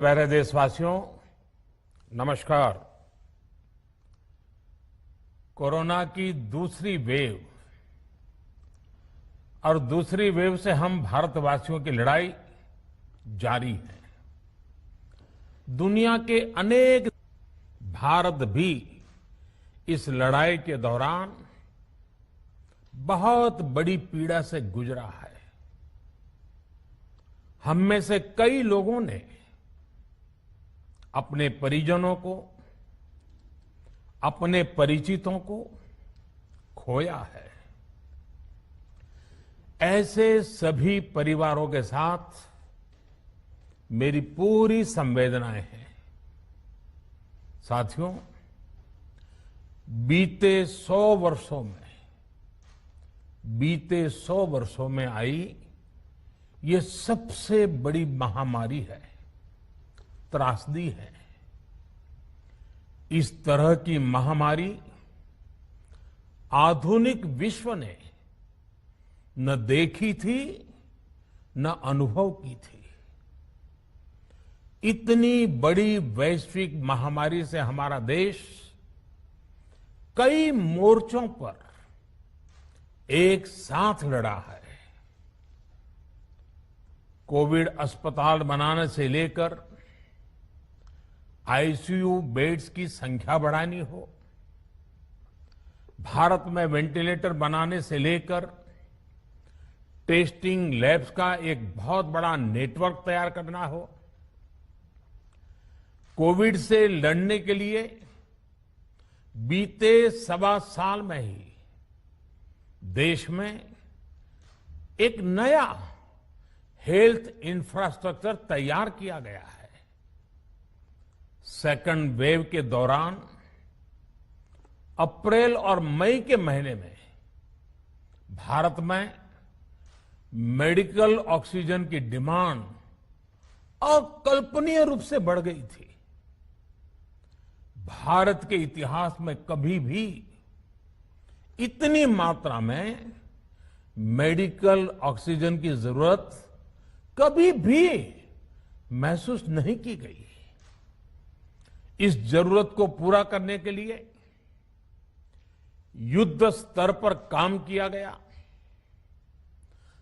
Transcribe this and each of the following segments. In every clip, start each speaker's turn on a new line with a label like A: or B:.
A: प्यारे देशवासियों, नमस्कार। कोरोना की दूसरी वेव और दूसरी वेव से हम भारतवासियों की लड़ाई जारी है। दुनिया के अनेक भारत भी इस लड़ाई के दौरान बहुत बड़ी पीड़ा से गुजरा है। हम में से कई लोगों ने अपने परिजनों को, अपने परिचितों को खोया है। ऐसे सभी परिवारों के साथ मेरी पूरी संवेदनाएं हैं। साथियों, बीते 100 वर्षों में आई ये सबसे बड़ी महामारी है, त्रासदी है। इस तरह की महामारी आधुनिक विश्व ने न देखी थी, न अनुभव की थी। इतनी बड़ी वैश्विक महामारी से हमारा देश कई मोर्चों पर एक साथ लड़ा है। कोविड अस्पताल बनाने से लेकर आईसीयू बेड्स की संख्या बढ़ानी हो, भारत में वेंटिलेटर बनाने से लेकर टेस्टिंग लैब्स का एक बहुत बड़ा नेटवर्क तैयार करना हो, कोविड से लड़ने के लिए बीते 1.25 साल में ही देश में एक नया हेल्थ इंफ्रास्ट्रक्चर तैयार किया गया है। सेकंड वेव के दौरान अप्रैल और मई के महीने में भारत में मेडिकल ऑक्सीजन की डिमांड अकल्पनीय रूप से बढ़ गई थी। भारत के इतिहास में कभी भी इतनी मात्रा में मेडिकल ऑक्सीजन की जरूरत कभी भी महसूस नहीं की गई। इस जरूरत को पूरा करने के लिए युद्ध स्तर पर काम किया गया।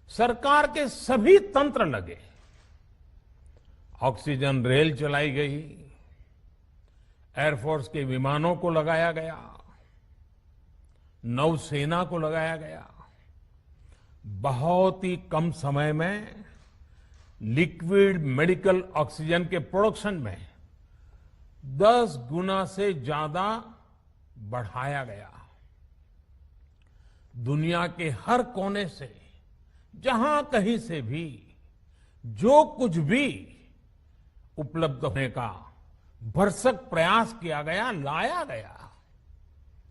A: सरकार के सभी तंत्र लगे। ऑक्सीजन रेल चलाई गई, एयरफोर्स के विमानों को लगाया गया, नौसेना को लगाया गया। बहुत ही कम समय में लिक्विड मेडिकल ऑक्सीजन के प्रोडक्शन में 10 गुना से ज्यादा बढ़ाया गया। दुनिया के हर कोने से, जहां कहीं से भी जो कुछ भी उपलब्ध होने का भरसक प्रयास किया गया, लाया गया।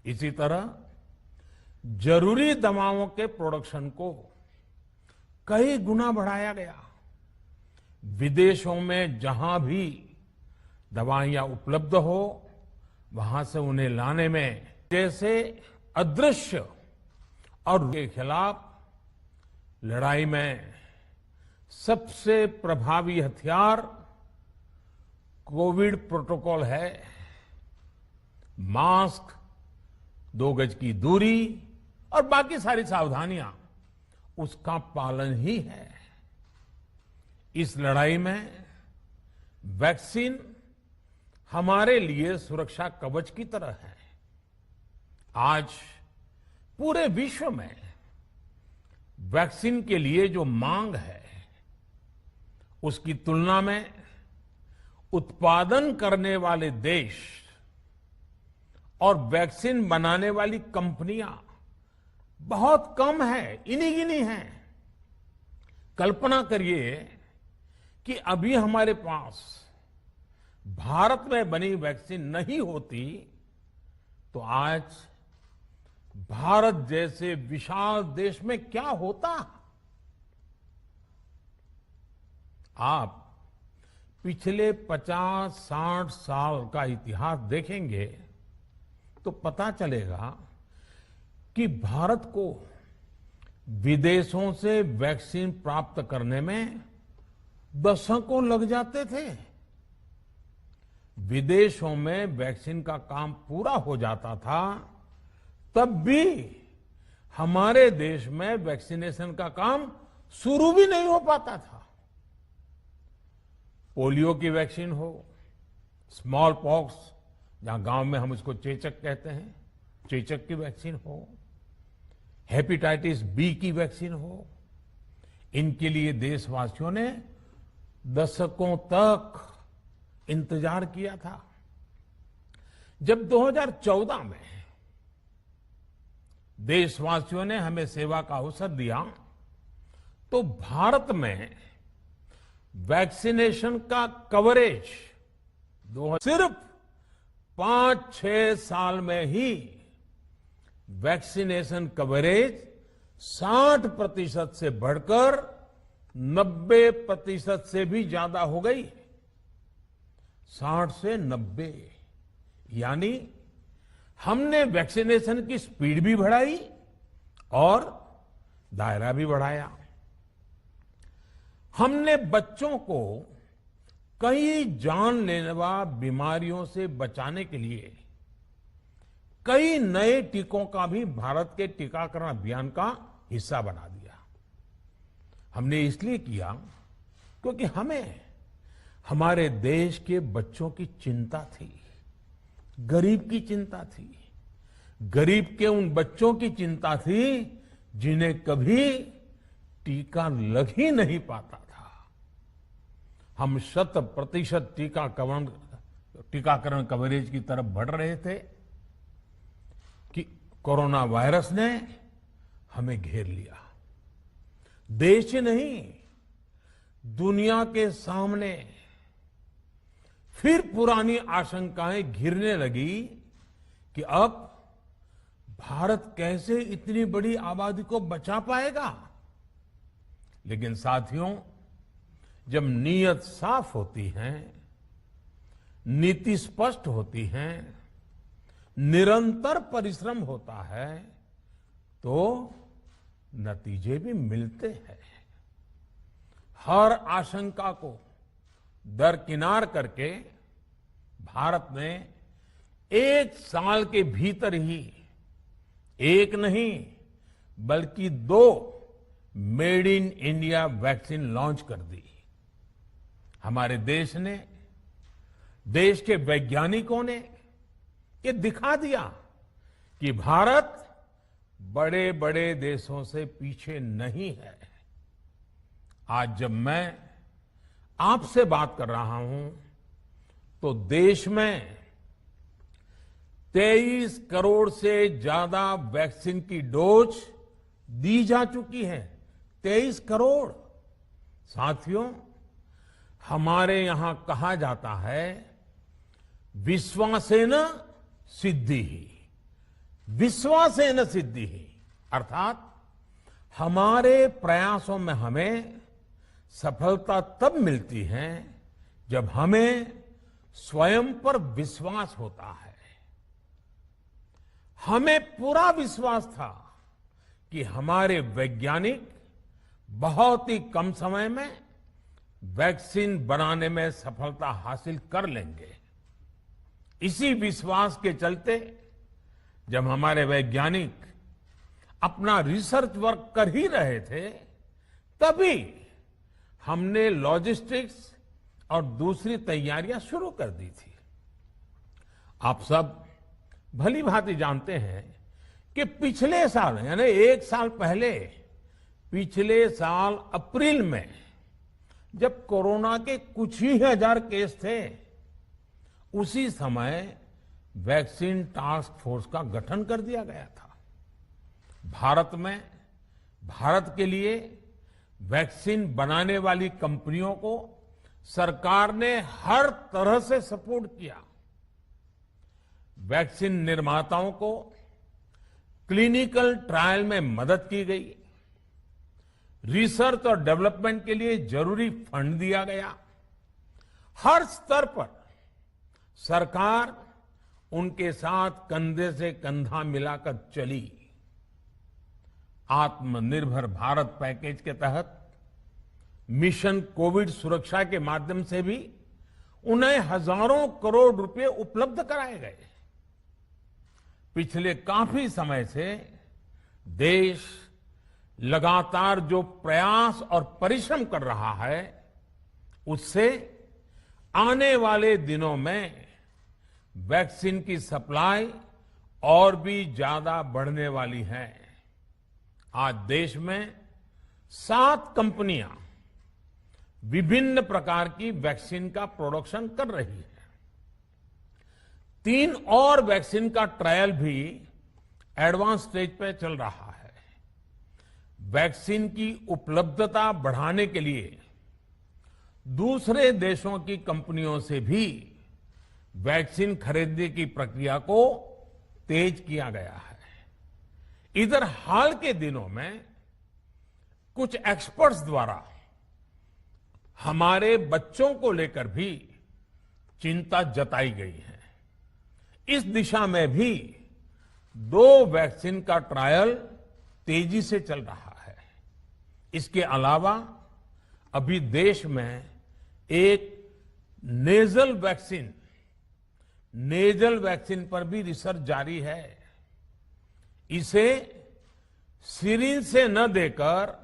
A: इसी तरह जरूरी दवाओं के प्रोडक्शन को कई गुना बढ़ाया गया। विदेशों में जहां भी दवाइयां उपलब्ध हो, वहां से उन्हें लाने में जैसे अदृश्य और के खिलाफ लड़ाई में सबसे प्रभावी हथियार कोविड प्रोटोकॉल है। मास्क, 2 गज की दूरी और बाकी सारी सावधानियां, उसका पालन ही है। इस लड़ाई में वैक्सीन हमारे लिए सुरक्षा कवच की तरह है। आज पूरे विश्व में वैक्सीन के लिए जो मांग है, उसकी तुलना में उत्पादन करने वाले देश और वैक्सीन बनाने वाली कंपनियां बहुत कम है, इन्हीं गिनी हैं। कल्पना करिए कि अभी हमारे पास भारत में बनी वैक्सीन नहीं होती तो आज भारत जैसे विशाल देश में क्या होता। आप पिछले 50-60 साल का इतिहास देखेंगे तो पता चलेगा कि भारत को विदेशों से वैक्सीन प्राप्त करने में दशकों लग जाते थे। विदेशों में वैक्सीन का काम पूरा हो जाता था, तब भी हमारे देश में वैक्सीनेशन का काम शुरू भी नहीं हो पाता था। पोलियो की वैक्सीन हो, स्मॉल पॉक्स, जहां गांव में हम उसको चेचक कहते हैं, चेचक की वैक्सीन हो, हेपेटाइटिस बी की वैक्सीन हो, इनके लिए देशवासियों ने दशकों तक इंतजार किया था। जब 2014 में देशवासियों ने हमें सेवा का अवसर दिया, तो भारत में वैक्सीनेशन का कवरेज सिर्फ 5-6 साल में ही वैक्सीनेशन कवरेज 60% से बढ़कर 90% से भी ज्यादा हो गई। 60 से 90, यानी हमने वैक्सीनेशन की स्पीड भी बढ़ाई और दायरा भी बढ़ाया। हमने बच्चों को कई जानलेवा बीमारियों से बचाने के लिए कई नए टीकों का भी भारत के टीकाकरण अभियान का हिस्सा बना दिया। हमने इसलिए किया क्योंकि हमें हमारे देश के बच्चों की चिंता थी, गरीब की चिंता थी, गरीब के उन बच्चों की चिंता थी जिन्हें कभी टीका लग ही नहीं पाता था। हम 100% टीकाकरण कवरेज की तरफ बढ़ रहे थे कि कोरोना वायरस ने हमें घेर लिया। देश ही नहीं, दुनिया के सामने फिर पुरानी आशंकाएं घिरने लगी कि अब भारत कैसे इतनी बड़ी आबादी को बचा पाएगा। लेकिन साथियों, जब नीयत साफ होती है, नीति स्पष्ट होती है, निरंतर परिश्रम होता है, तो नतीजे भी मिलते हैं। हर आशंका को दरकिनार करके भारत ने 1 साल के भीतर ही एक नहीं बल्कि 2 made in India vaccine launch कर दी। हमारे देश ने, देश के वैज्ञानिकों ने ये दिखा दिया कि भारत बड़े बड़े देशों से पीछे नहीं है। आज जब मैं आपसे बात कर रहा हूं, तो देश में 23 करोड़ से ज्यादा वैक्सीन की डोज दी जा चुकी है। 23 करोड़। साथियों, हमारे यहां कहा जाता है, विश्वासेन सिद्धिः, विश्वासेन सिद्धिः, अर्थात हमारे प्रयासों में हमें सफलता तब मिलती है जब हमें स्वयं पर विश्वास होता है। हमें पूरा विश्वास था कि हमारे वैज्ञानिक बहुत ही कम समय में वैक्सीन बनाने में सफलता हासिल कर लेंगे। इसी विश्वास के चलते जब हमारे वैज्ञानिक अपना रिसर्च वर्क कर ही रहे थे, तभी हमने लॉजिस्टिक्स और दूसरी तैयारियां शुरू कर दी थी। आप सब भली भांति जानते हैं कि पिछले साल, यानी 1 साल पहले, पिछले साल अप्रैल में जब कोरोना के कुछ ही हजार केस थे, उसी समय वैक्सीन टास्क फोर्स का गठन कर दिया गया था। भारत में, भारत के लिए वैक्सीन बनाने वाली कंपनियों को सरकार ने हर तरह से सपोर्ट किया। वैक्सीन निर्माताओं को क्लिनिकल ट्रायल में मदद की गई, रिसर्च और डेवलपमेंट के लिए जरूरी फंड दिया गया। हर स्तर पर सरकार उनके साथ कंधे से कंधा मिलाकर चली। आत्मनिर्भर भारत पैकेज के तहत मिशन कोविड सुरक्षा के माध्यम से भी उन्हें हजारों करोड़ रुपए उपलब्ध कराए गए। पिछले काफी समय से देश लगातार जो प्रयास और परिश्रम कर रहा है, उससे आने वाले दिनों में वैक्सीन की सप्लाई और भी ज्यादा बढ़ने वाली है। आज देश में 7 कंपनियां विभिन्न प्रकार की वैक्सीन का प्रोडक्शन कर रही है। 3 और वैक्सीन का ट्रायल भी एडवांस स्टेज पे चल रहा है। वैक्सीन की उपलब्धता बढ़ाने के लिए दूसरे देशों की कंपनियों से भी वैक्सीन खरीदने की प्रक्रिया को तेज किया गया है। इधर हाल के दिनों में कुछ एक्सपर्ट्स द्वारा हमारे बच्चों को लेकर भी चिंता जताई गई है। इस दिशा में भी 2 वैक्सीन का ट्रायल तेजी से चल रहा है। इसके अलावा अभी देश में एक नेजल वैक्सीन पर भी रिसर्च जारी है। इसे सिरिंज से न देकर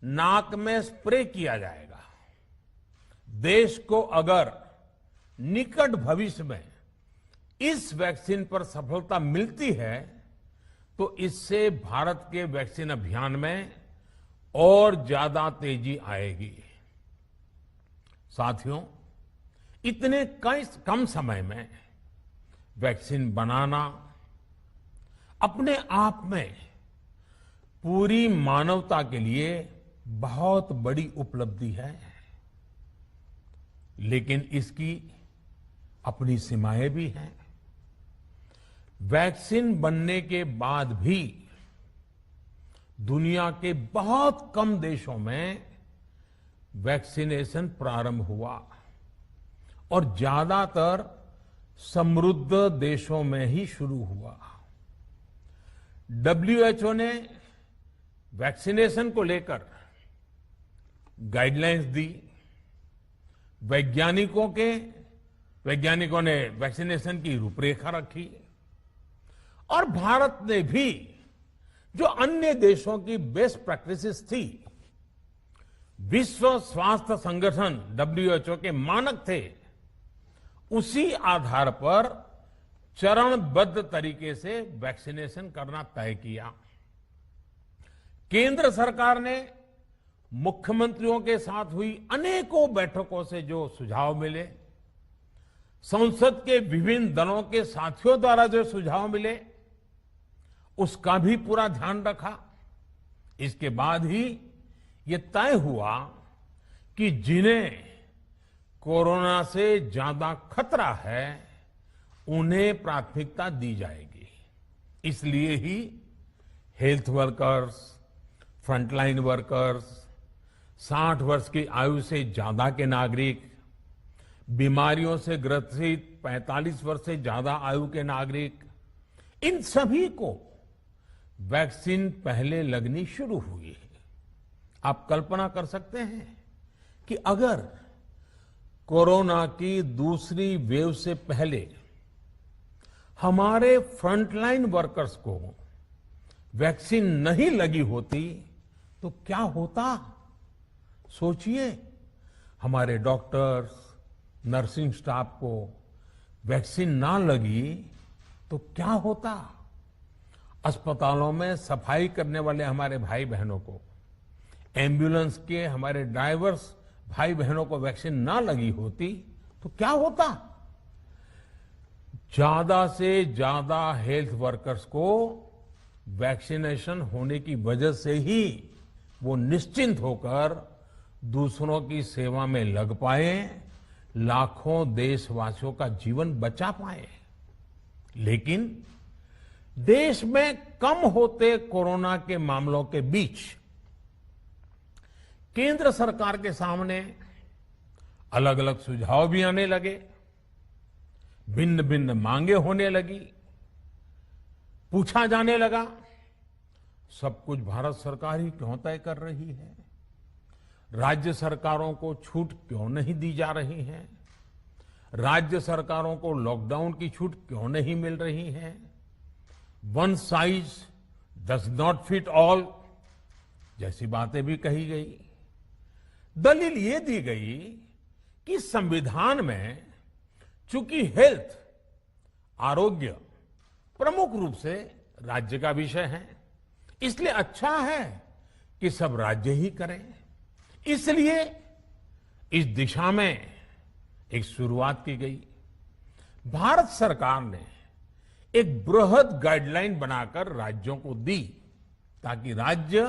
A: नाक में स्प्रे किया जाएगा। देश को अगर निकट भविष्य में इस वैक्सीन पर सफलता मिलती है तो इससे भारत के वैक्सीन अभियान में और ज्यादा तेजी आएगी। साथियों, इतने कम समय में वैक्सीन बनाना अपने आप में पूरी मानवता के लिए बहुत बड़ी उपलब्धि है, लेकिन इसकी अपनी सीमाएं भी हैं। वैक्सीन बनने के बाद भी दुनिया के बहुत कम देशों में वैक्सीनेशन प्रारंभ हुआ और ज्यादातर समृद्ध देशों में ही शुरू हुआ। WHO ने वैक्सीनेशन को लेकर गाइडलाइंस दी। वैज्ञानिकों ने वैक्सीनेशन की रूपरेखा रखी और भारत ने भी जो अन्य देशों की बेस्ट प्रैक्टिसेस थी, विश्व स्वास्थ्य संगठन WHO के मानक थे, उसी आधार पर चरणबद्ध तरीके से वैक्सीनेशन करना तय किया। केंद्र सरकार ने मुख्यमंत्रियों के साथ हुई अनेकों बैठकों से जो सुझाव मिले, संसद के विभिन्न दलों के साथियों द्वारा जो सुझाव मिले, उसका भी पूरा ध्यान रखा। इसके बाद ही ये तय हुआ कि जिन्हें कोरोना से ज्यादा खतरा है उन्हें प्राथमिकता दी जाएगी। इसलिए ही हेल्थ वर्कर्स, फ्रंटलाइन वर्कर्स, 60 वर्ष की आयु से ज्यादा के नागरिक, बीमारियों से ग्रसित 45 वर्ष से ज्यादा आयु के नागरिक, इन सभी को वैक्सीन पहले लगनी शुरू हुई है। आप कल्पना कर सकते हैं कि अगर कोरोना की दूसरी वेव से पहले हमारे फ्रंटलाइन वर्कर्स को वैक्सीन नहीं लगी होती तो क्या होता? सोचिए, हमारे डॉक्टर्स, नर्सिंग स्टाफ को वैक्सीन ना लगी तो क्या होता? अस्पतालों में सफाई करने वाले हमारे भाई बहनों को, एम्बुलेंस के हमारे ड्राइवर्स भाई बहनों को वैक्सीन ना लगी होती तो क्या होता? ज्यादा से ज्यादा हेल्थ वर्कर्स को वैक्सीनेशन होने की वजह से ही वो निश्चिंत होकर दूसरों की सेवा में लग पाए, लाखों देशवासियों का जीवन बचा पाए। लेकिन देश में कम होते कोरोना के मामलों के बीच केंद्र सरकार के सामने अलग अलग सुझाव भी आने लगे, भिन्न भिन्न मांगे होने लगी, पूछा जाने लगा, सब कुछ भारत सरकार ही क्यों तय कर रही है? राज्य सरकारों को छूट क्यों नहीं दी जा रही है? राज्य सरकारों को लॉकडाउन की छूट क्यों नहीं मिल रही है? One size does not fit all जैसी बातें भी कही गई। दलील ये दी गई कि संविधान में चूंकि हेल्थ, आरोग्य प्रमुख रूप से राज्य का विषय है, इसलिए अच्छा है कि सब राज्य ही करें। इसलिए इस दिशा में एक शुरुआत की गई। भारत सरकार ने एक बृहद गाइडलाइन बनाकर राज्यों को दी ताकि राज्य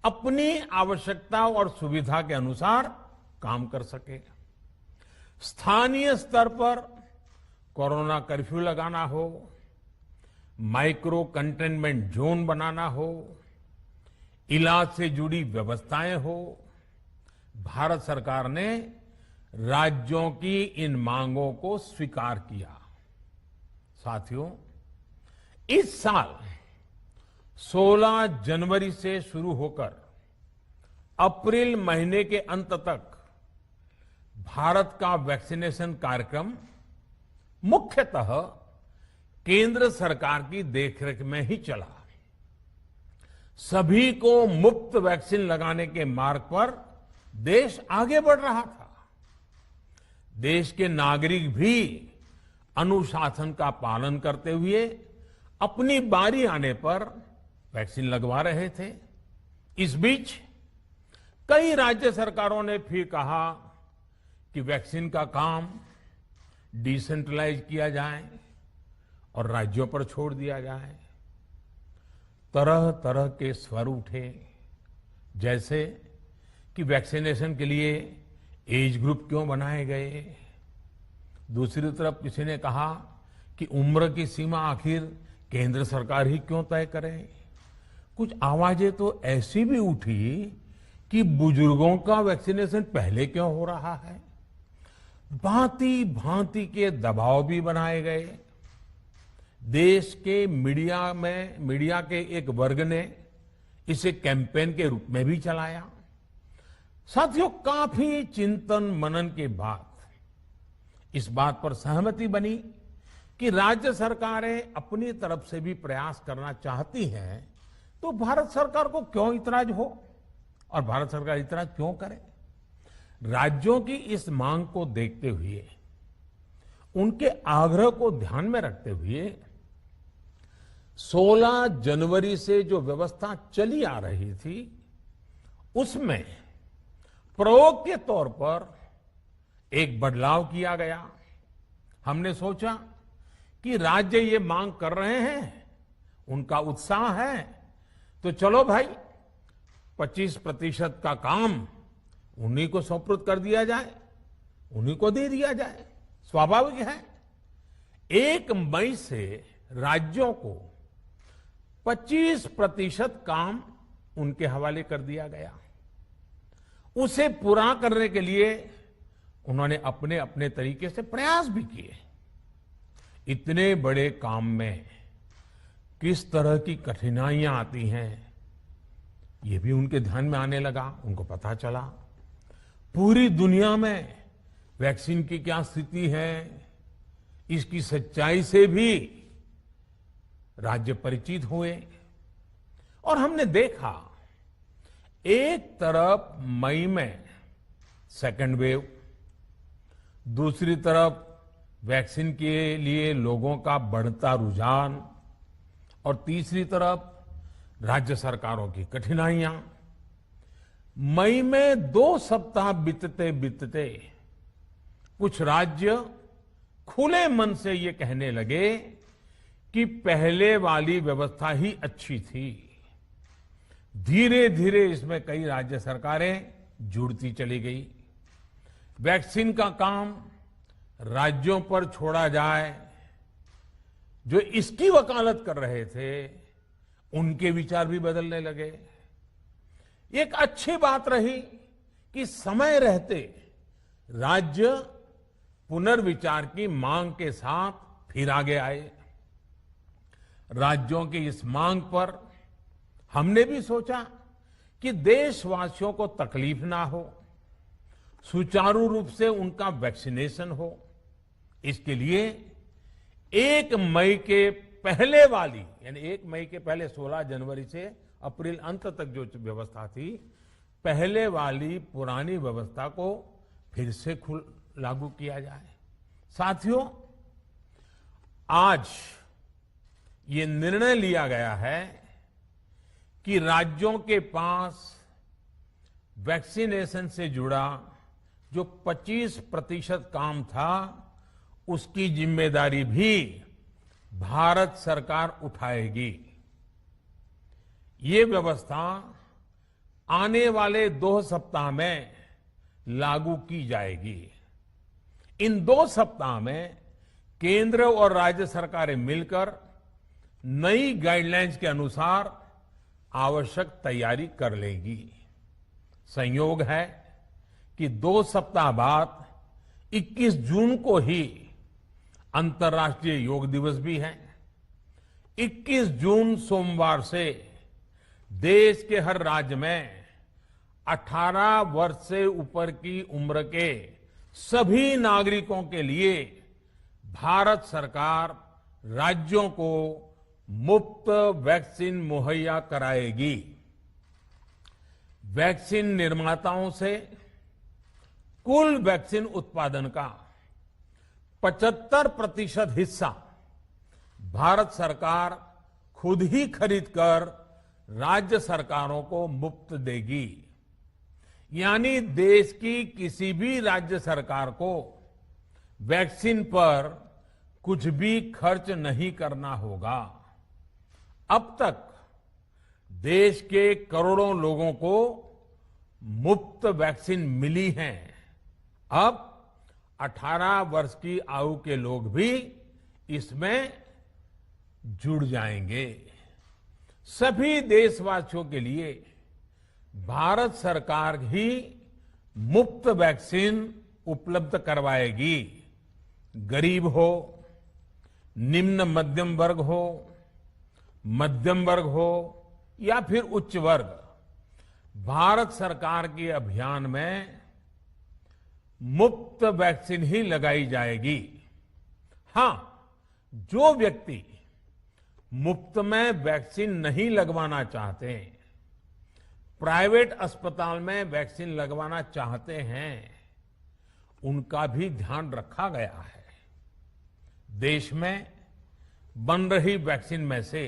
A: अपनी आवश्यकता और सुविधा के अनुसार काम कर सके। स्थानीय स्तर पर कोरोना कर्फ्यू लगाना हो, माइक्रो कंटेनमेंट जोन बनाना हो, इलाज से जुड़ी व्यवस्थाएं हो, भारत सरकार ने राज्यों की इन मांगों को स्वीकार किया। साथियों, इस साल 16 जनवरी से शुरू होकर अप्रैल महीने के अंत तक भारत का वैक्सीनेशन कार्यक्रम मुख्यतः केंद्र सरकार की देखरेख में ही चला। सभी को मुफ्त वैक्सीन लगाने के मार्ग पर देश आगे बढ़ रहा था। देश के नागरिक भी अनुशासन का पालन करते हुए अपनी बारी आने पर वैक्सीन लगवा रहे थे। इस बीच कई राज्य सरकारों ने फिर कहा कि वैक्सीन का काम डिसेंट्रलाइज किया जाए और राज्यों पर छोड़ दिया जाए। तरह तरह के स्वर उठे, जैसे कि वैक्सीनेशन के लिए एज ग्रुप क्यों बनाए गए। दूसरी तरफ किसी ने कहा कि उम्र की सीमा आखिर केंद्र सरकार ही क्यों तय करे। कुछ आवाजें तो ऐसी भी उठी कि बुजुर्गों का वैक्सीनेशन पहले क्यों हो रहा है। भांति भांति के दबाव भी बनाए गए। देश के मीडिया के एक वर्ग ने इसे कैंपेन के रूप में भी चलाया। साथियों, काफी चिंतन मनन के बाद इस बात पर सहमति बनी कि राज्य सरकारें अपनी तरफ से भी प्रयास करना चाहती हैं, तो भारत सरकार को क्यों इतराज हो और भारत सरकार इतराज क्यों करे। राज्यों की इस मांग को देखते हुए, उनके आग्रह को ध्यान में रखते हुए 16 जनवरी से जो व्यवस्था चली आ रही थी, उसमें प्रयोग के तौर पर एक बदलाव किया गया। हमने सोचा कि राज्य ये मांग कर रहे हैं, उनका उत्साह है, तो चलो भाई 25% का काम उन्हीं को सुपुर्द कर दिया जाए, उन्हीं को दे दिया जाए। स्वाभाविक है 1 मई से राज्यों को 25% काम उनके हवाले कर दिया गया। उसे पूरा करने के लिए उन्होंने अपने अपने तरीके से प्रयास भी किए। इतने बड़े काम में किस तरह की कठिनाइयां आती हैं, ये भी उनके ध्यान में आने लगा। उनको पता चला पूरी दुनिया में वैक्सीन की क्या स्थिति है, इसकी सच्चाई से भी राज्य परिचित हुए। और हमने देखा, एक तरफ मई में सेकेंड वेव, दूसरी तरफ वैक्सीन के लिए लोगों का बढ़ता रुझान, और तीसरी तरफ राज्य सरकारों की कठिनाइयां। मई में 2 सप्ताह बीतते बीतते कुछ राज्य खुले मन से ये कहने लगे कि पहले वाली व्यवस्था ही अच्छी थी। धीरे धीरे इसमें कई राज्य सरकारें जुड़ती चली गई। वैक्सीन का काम राज्यों पर छोड़ा जाए, जो इसकी वकालत कर रहे थे, उनके विचार भी बदलने लगे। एक अच्छी बात रही कि समय रहते राज्य पुनर्विचार की मांग के साथ फिर आगे आए। राज्यों की इस मांग पर हमने भी सोचा कि देशवासियों को तकलीफ ना हो, सुचारू रूप से उनका वैक्सीनेशन हो। इसके लिए 1 मई के पहले वाली, यानी 1 मई के पहले 16 जनवरी से अप्रैल अंत तक जो व्यवस्था थी, पहले वाली पुरानी व्यवस्था को फिर से लागू किया जाए। साथियों, आज ये निर्णय लिया गया है कि राज्यों के पास वैक्सीनेशन से जुड़ा जो 25% काम था, उसकी जिम्मेदारी भी भारत सरकार उठाएगी। ये व्यवस्था आने वाले 2 सप्ताह में लागू की जाएगी। इन 2 सप्ताह में केंद्र और राज्य सरकारें मिलकर नई गाइडलाइंस के अनुसार आवश्यक तैयारी कर लेंगी। संयोग है कि 2 सप्ताह बाद 21 जून को ही अंतर्राष्ट्रीय योग दिवस भी है। 21 जून सोमवार से देश के हर राज्य में 18 वर्ष से ऊपर की उम्र के सभी नागरिकों के लिए भारत सरकार राज्यों को मुफ्त वैक्सीन मुहैया कराएगी। वैक्सीन निर्माताओं से कुल वैक्सीन उत्पादन का 75% हिस्सा भारत सरकार खुद ही खरीदकर राज्य सरकारों को मुफ्त देगी। यानी देश की किसी भी राज्य सरकार को वैक्सीन पर कुछ भी खर्च नहीं करना होगा। अब तक देश के करोड़ों लोगों को मुफ्त वैक्सीन मिली है। अब 18 वर्ष की आयु के लोग भी इसमें जुड़ जाएंगे। सभी देशवासियों के लिए भारत सरकार ही मुफ्त वैक्सीन उपलब्ध करवाएगी। गरीब हो, निम्न मध्यम वर्ग हो, मध्यम वर्ग हो या फिर उच्च वर्ग, भारत सरकार के अभियान में मुफ्त वैक्सीन ही लगाई जाएगी। हां, जो व्यक्ति मुफ्त में वैक्सीन नहीं लगवाना चाहते, प्राइवेट अस्पताल में वैक्सीन लगवाना चाहते हैं, उनका भी ध्यान रखा गया है। देश में बन रही वैक्सीन में से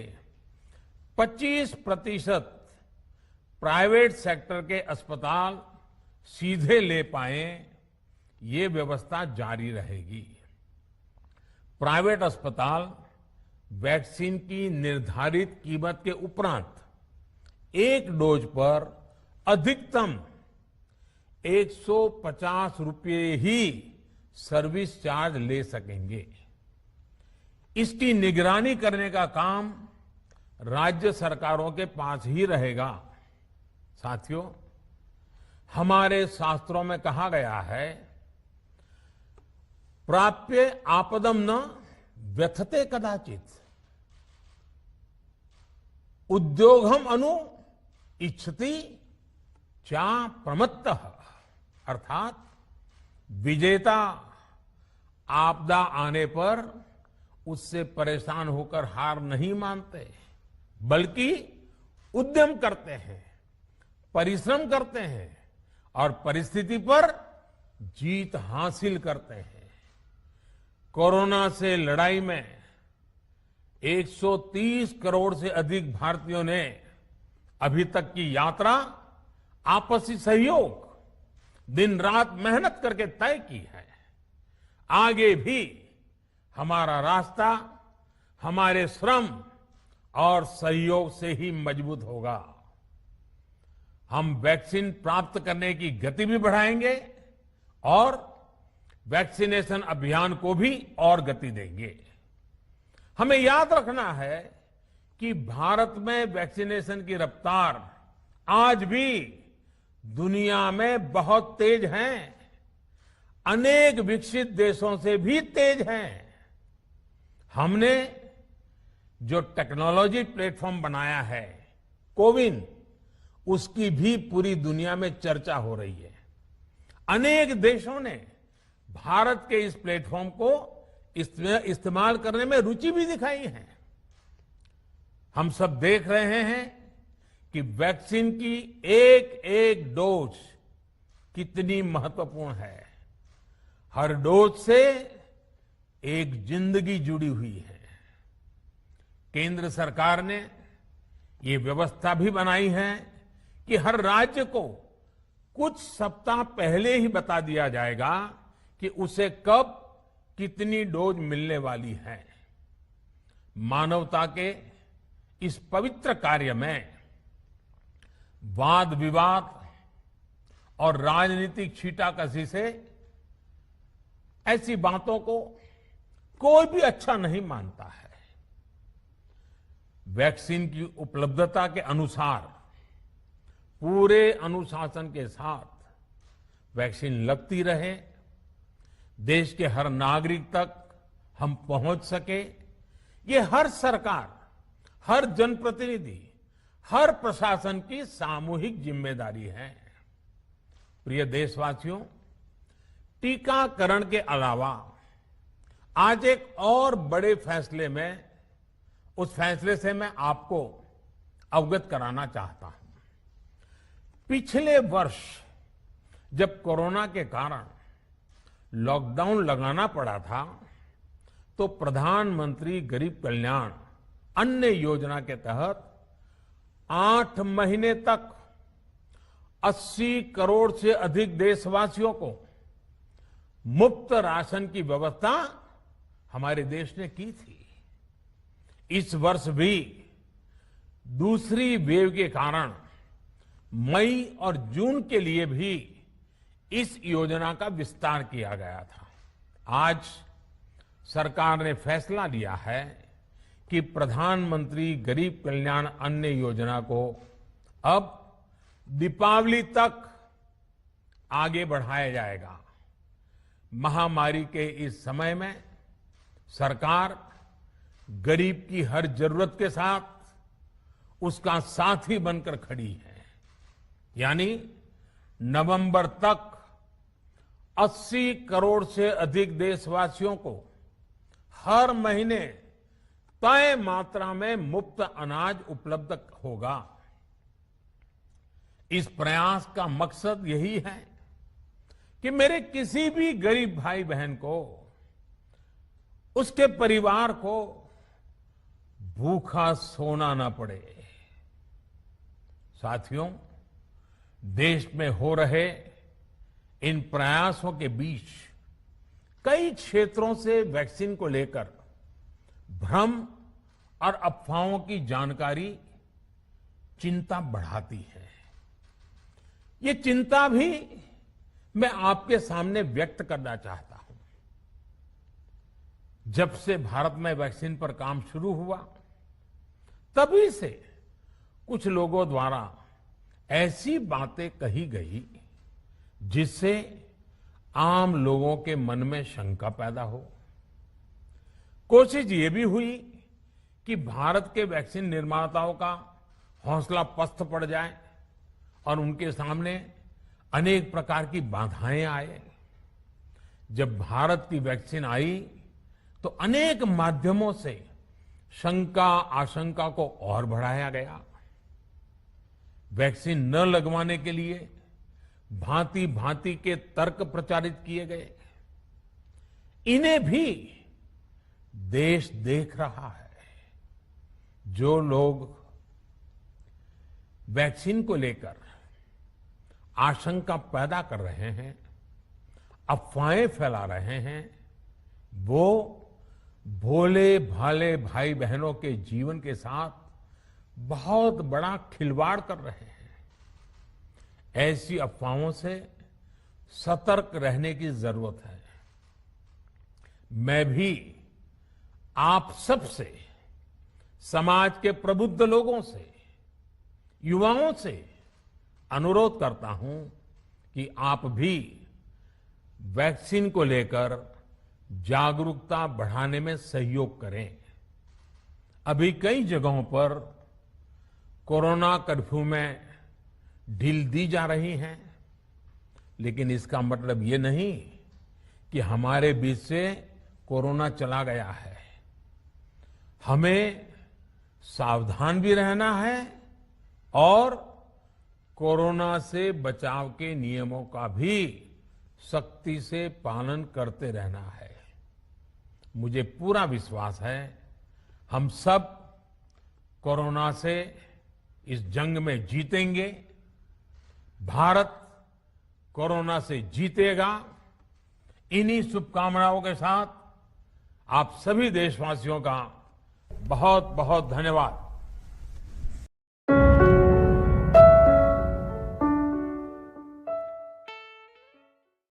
A: 25% प्राइवेट सेक्टर के अस्पताल सीधे ले पाए, ये व्यवस्था जारी रहेगी। प्राइवेट अस्पताल वैक्सीन की निर्धारित कीमत के उपरांत एक डोज पर अधिकतम 150 रुपये ही सर्विस चार्ज ले सकेंगे। इसकी निगरानी करने का काम राज्य सरकारों के पास ही रहेगा। साथियों, हमारे शास्त्रों में कहा गया है, प्राप्य आपदम न व्यथते कदाचित, उद्योगम अनु इच्छति चा प्रमत्तः। अर्थात विजेता आपदा आने पर उससे परेशान होकर हार नहीं मानते, बल्कि उद्यम करते हैं, परिश्रम करते हैं और परिस्थिति पर जीत हासिल करते हैं। कोरोना से लड़ाई में 130 करोड़ से अधिक भारतीयों ने अभी तक की यात्रा आपसी सहयोग, दिन रात मेहनत करके तय की है। आगे भी हमारा रास्ता हमारे श्रम और सहयोग से ही मजबूत होगा। हम वैक्सीन प्राप्त करने की गति भी बढ़ाएंगे और वैक्सीनेशन अभियान को भी और गति देंगे। हमें याद रखना है कि भारत में वैक्सीनेशन की रफ्तार आज भी दुनिया में बहुत तेज है, अनेक विकसित देशों से भी तेज है। हमने जो टेक्नोलॉजी प्लेटफॉर्म बनाया है, कोविन, उसकी भी पूरी दुनिया में चर्चा हो रही है। अनेक देशों ने भारत के इस प्लेटफॉर्म को इसमें इस्तेमाल करने में रुचि भी दिखाई है। हम सब देख रहे हैं कि वैक्सीन की एक एक डोज कितनी महत्वपूर्ण है। हर डोज से एक जिंदगी जुड़ी हुई है। केंद्र सरकार ने ये व्यवस्था भी बनाई है कि हर राज्य को कुछ सप्ताह पहले ही बता दिया जाएगा कि उसे कब कितनी डोज मिलने वाली है। मानवता के इस पवित्र कार्य में वाद विवाद और राजनीतिक छींटाकशी से ऐसी बातों को कोई भी अच्छा नहीं मानता है। वैक्सीन की उपलब्धता के अनुसार पूरे अनुशासन के साथ वैक्सीन लगती रहे, देश के हर नागरिक तक हम पहुंच सके, ये हर सरकार, हर जनप्रतिनिधि, हर प्रशासन की सामूहिक जिम्मेदारी है। प्रिय देशवासियों, टीकाकरण के अलावा आज एक और बड़े फैसले में, उस फैसले से मैं आपको अवगत कराना चाहता हूं। पिछले वर्ष जब कोरोना के कारण लॉकडाउन लगाना पड़ा था, तो प्रधानमंत्री गरीब कल्याण अन्न योजना के तहत 8 महीने तक 80 करोड़ से अधिक देशवासियों को मुफ्त राशन की व्यवस्था हमारे देश ने की थी। इस वर्ष भी दूसरी वेव के कारण मई और जून के लिए भी इस योजना का विस्तार किया गया था। आज सरकार ने फैसला लिया है कि प्रधानमंत्री गरीब कल्याण अन्न योजना को अब दीपावली तक आगे बढ़ाया जाएगा। महामारी के इस समय में सरकार गरीब की हर जरूरत के साथ उसका साथी बनकर खड़ी है। यानी नवंबर तक 80 करोड़ से अधिक देशवासियों को हर महीने तय मात्रा में मुफ्त अनाज उपलब्ध होगा। इस प्रयास का मकसद यही है कि मेरे किसी भी गरीब भाई बहन को, उसके परिवार को भूखा सोना ना पड़े। साथियों, देश में हो रहे इन प्रयासों के बीच कई क्षेत्रों से वैक्सीन को लेकर भ्रम और अफवाहों की जानकारी चिंता बढ़ाती है। ये चिंता भी मैं आपके सामने व्यक्त करना चाहता हूं। जब से भारत में वैक्सीन पर काम शुरू हुआ, तभी से कुछ लोगों द्वारा ऐसी बातें कही गई जिससे आम लोगों के मन में शंका पैदा हो। कोशिश ये भी हुई कि भारत के वैक्सीन निर्माताओं का हौसला पस्त पड़ जाए और उनके सामने अनेक प्रकार की बाधाएं आए। जब भारत की वैक्सीन आई तो अनेक माध्यमों से शंका आशंका को और बढ़ाया गया। वैक्सीन न लगवाने के लिए भांति भांति के तर्क प्रचारित किए गए। इन्हें भी देश देख रहा है। जो लोग वैक्सीन को लेकर आशंका पैदा कर रहे हैं, अफवाहें फैला रहे हैं, वो भोले भाले भाई बहनों के जीवन के साथ बहुत बड़ा खिलवाड़ कर रहे हैं। ऐसी अफवाहों से सतर्क रहने की जरूरत है। मैं भी आप सबसे, समाज के प्रबुद्ध लोगों से, युवाओं से अनुरोध करता हूं कि आप भी वैक्सीन को लेकर जागरूकता बढ़ाने में सहयोग करें। अभी कई जगहों पर कोरोना कर्फ्यू में ढील दी जा रही है, लेकिन इसका मतलब ये नहीं कि हमारे बीच से कोरोना चला गया है। हमें सावधान भी रहना है और कोरोना से बचाव के नियमों का भी सख्ती से पालन करते रहना है। मुझे पूरा विश्वास है हम सब कोरोना से इस जंग में जीतेंगे। भारत कोरोना से जीतेगा। इन्हीं शुभकामनाओं के साथ आप सभी देशवासियों का बहुत बहुत धन्यवाद।